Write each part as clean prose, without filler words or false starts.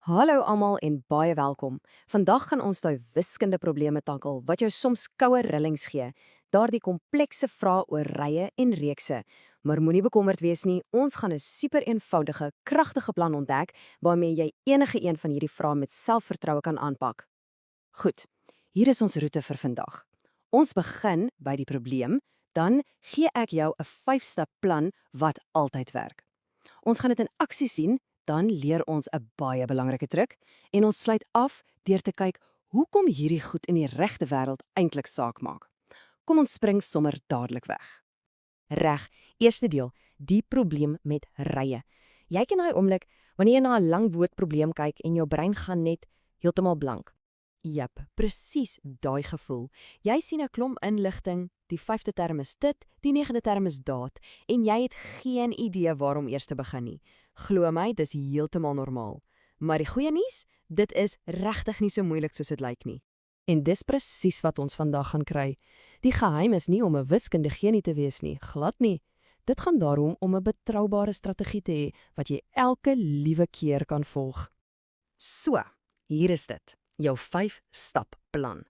Hallo almal en baie welkom. Vandag gaan ons daai wiskunde probleme tackle wat jou soms koue rillings gee. Daardie komplekse vrae oor rye en reekse. Maar moenie bekommerd wees nie, ons gaan 'n super eenvoudige, kragtige plan ontdek waarmee jy enige een van hierdie vrae met selfvertroue kan aanpak. Goed. Hier is ons roete vir vandag. Ons begin by die probleem, dan gee ek jou 'n 5-stap plan wat altyd werk. Ons gaan dit in aksie sien, dan leer ons 'n baie belangrike truc en ons sluit af deur te kyk hoekom hierdie goed in die regte wêreld eintlik saak maak. Kom ons spring sommer dadelik weg. Reg, eerste deel, die probleem met rye. Jy ken daai oomblik wanneer jy na 'n lang woordprobleem kyk en jou brein gaan net heeltemal blank. Jep, presies daai gevoel. Jy sien 'n klomp inligting, die 5de term is dit, die 9de term is daad, en jy het geen idee waar om eers te begin nie. Glo my, dis heeltemal normaal. Maar die goeie nuus, dit is regtig nie so moeilik soos dit lyk nie. En dis presies wat ons vandag gaan kry. Die geheim is nie om 'n wiskundige genie te wees nie, glad nie. Dit gaan daarom om 'n betroubare strategie te hê wat jy elke liewe keer kan volg. So, hier is dit. Jou 5-stap plan.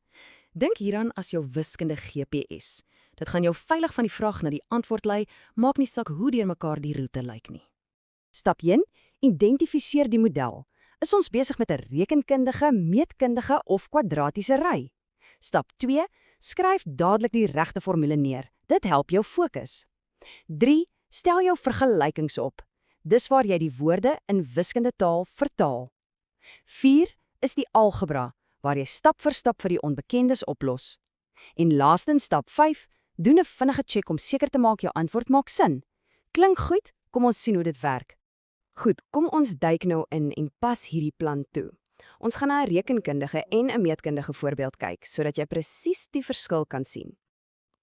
Dink hieraan as jou wiskundige GPS. Dit gaan jou veilig van die vraag na die antwoord lei, maak nie saak hoe deurmekaar die roete lyk nie. Stap 1: identifiseer die model. Is ons besig met 'n rekenkundige, meetkundige of kwadratiese ry? Stap 2: skryf dadelik die regte formule neer. Dit help jou fokus. 3: stel jou vergelykings op. Dis waar jy die woorde in wiskundetaal vertaal. 4: is die algebra, waar jy stap vir stap vir die onbekendes oplos. En laastens stap 5, doen 'n vinnige check om seker te maak jou antwoord maak sin. Klink goed? Kom ons sien hoe dit werk. Goed, kom ons duik nou in en pas hierdie plan toe. Ons gaan na 'n rekenkundige en 'n meetkundige voorbeeld kyk, sodat jy presies die verskil kan sien.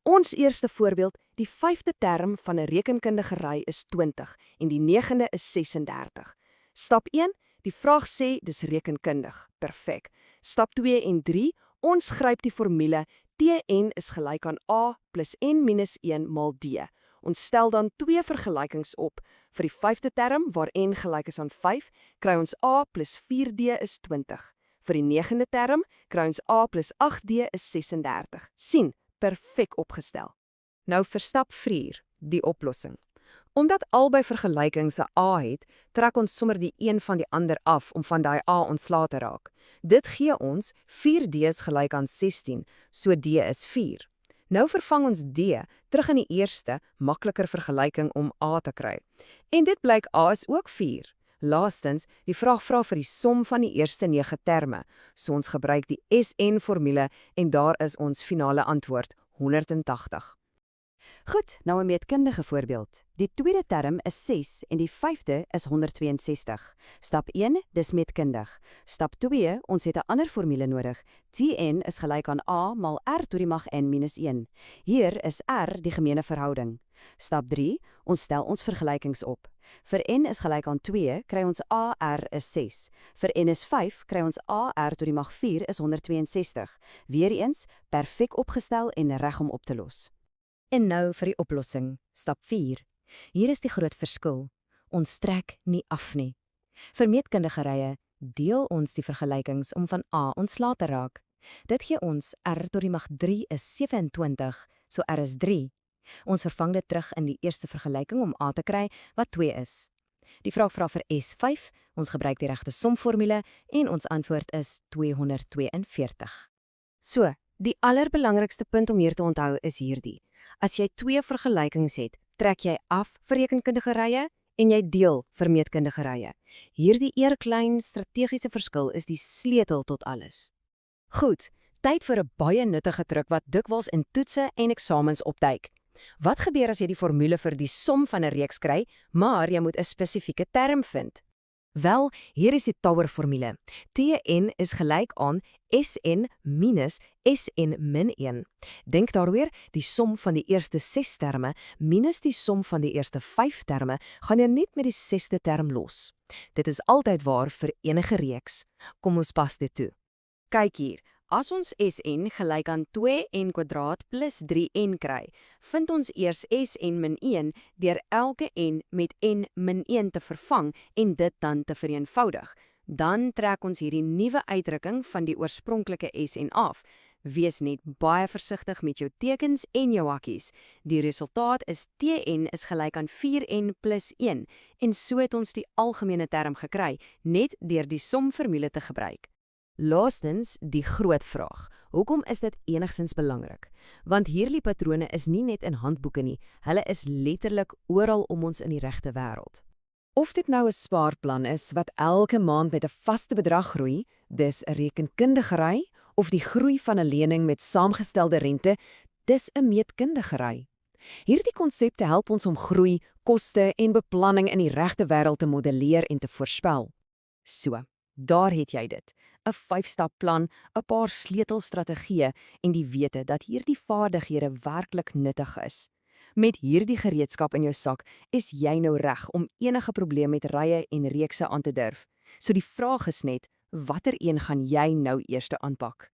Ons eerste voorbeeld, die 5de term van 'n rekenkundige ry is 20 en die 9de is 36. Stap 1, die vraag sê dis rekenkundig. Perfek. Stap 2 en 3, ons gryp die formule Tn is gelyk aan A plus n minus 1 mal D. Ons stel dan 2 vergelykings op. Vir die 5de term, waar n gelyk is aan 5, kry ons A plus 4D is 20. Vir die 9de term, kry ons A plus 8D is 36. Sien, perfek opgestel. Nou vir stap 4, die oplossing. Omdat albei vergelykings 'n A het, trek ons sommer die een van die ander af om van daai A ontslae te raak. Dit gee ons 4D is gelyk aan 16, so D is 4. Nou vervang ons D terug in die eerste, makliker vergelyking om A te kry. En dit blyk A is ook 4. Laastens, die vraag vra vir die som van die eerste 9 terme, so ons gebruik die SN-formule en daar is ons finale antwoord, 180. Goed, nou 'n meetkundige voorbeeld. Die 2de term is 6 en die 5de is 162. Stap 1, dis meetkundig. Stap 2, ons het 'n ander formule nodig. Tn is gelyk aan A mal R tot die mag n minus 1. Hier is R die gemeene verhouding. Stap 3, ons stel ons vergelykings op. Vir n is gelyk aan 2, kry ons AR is 6. Vir n is 5, kry ons AR tot die mag 4 is 162. Weereens, perfek opgestel en reg om op te los. En nou vir die oplossing, stap 4. Hier is die groot verskil. Ons trek nie af nie. Vir meetkundige rye deel ons die vergelykings om van A ontslae te raak. Dit gee ons R tot die mag 3 is 27, so R is 3. Ons vervang dit terug in die eerste vergelyking om A te kry, wat 2 is. Die vraag vra vir S5, ons gebruik die regte somformule en ons antwoord is 242. So, die allerbelangrikste punt om hier te onthou is hierdie. As jy 2 vergelykings het, trek jy af vir rekenkundige rye en jy deel vir meetkundige rye. Hierdie eerklein strategiese verskil is die sleutel tot alles. Goed, tyd vir 'n baie nuttige truc wat dikwels in toetse en eksamens opduik. Wat gebeur as jy die formule vir die som van 'n reeks kry, maar jy moet 'n spesifieke term vind? Wel, hier is die Tower-formule. Tn is gelyk aan Sn minus Sn min 1. Dink daaroor, die som van die eerste 6 terme minus die som van die eerste 5 terme gaan jy net met die 6de term los. Dit is altyd waar vir enige reeks. Kom ons pas dit toe. Kyk hier. As ons Sn gelyk aan 2n² plus 3n kry, vind ons eers Sn min 1 deur elke n met n min 1 te vervang en dit dan te vereenvoudig. Dan trek ons hierdie nuwe uitdrukking van die oorspronklike SN af. Wees net baie versigtig met jou tekens en jou hakkies. Die resultaat is TN is gelyk aan 4N plus 1 en so het ons die algemene term gekry, net deur die somformule te gebruik. Laastens, die groot vraag. Hoekom is dit enigstens belangrik? Want hierdie patrone is nie net in handboeke nie, hulle is letterlik oral om ons in die regte wêreld. Of dit nou 'n spaarplan is wat elke maand met 'n vaste bedrag groei, dis 'n rekenkundigery, of die groei van 'n lening met saamgestelde rente, dis 'n meetkundigery. Hierdie konsepte help ons om groei, koste en beplanning in die regte wêreld te modelleer en te voorspel. So, daar het jy dit. 'n 5-stap plan, 'n paar sleutelstrategieë en die wete dat hierdie vaardighede werklik nuttig is. Met hierdie gereedskap in jou sak is jy nou reg om enige probleem met rye en reekse aan te durf. So die vraag is net, watter een gaan jy nou eers aanpak?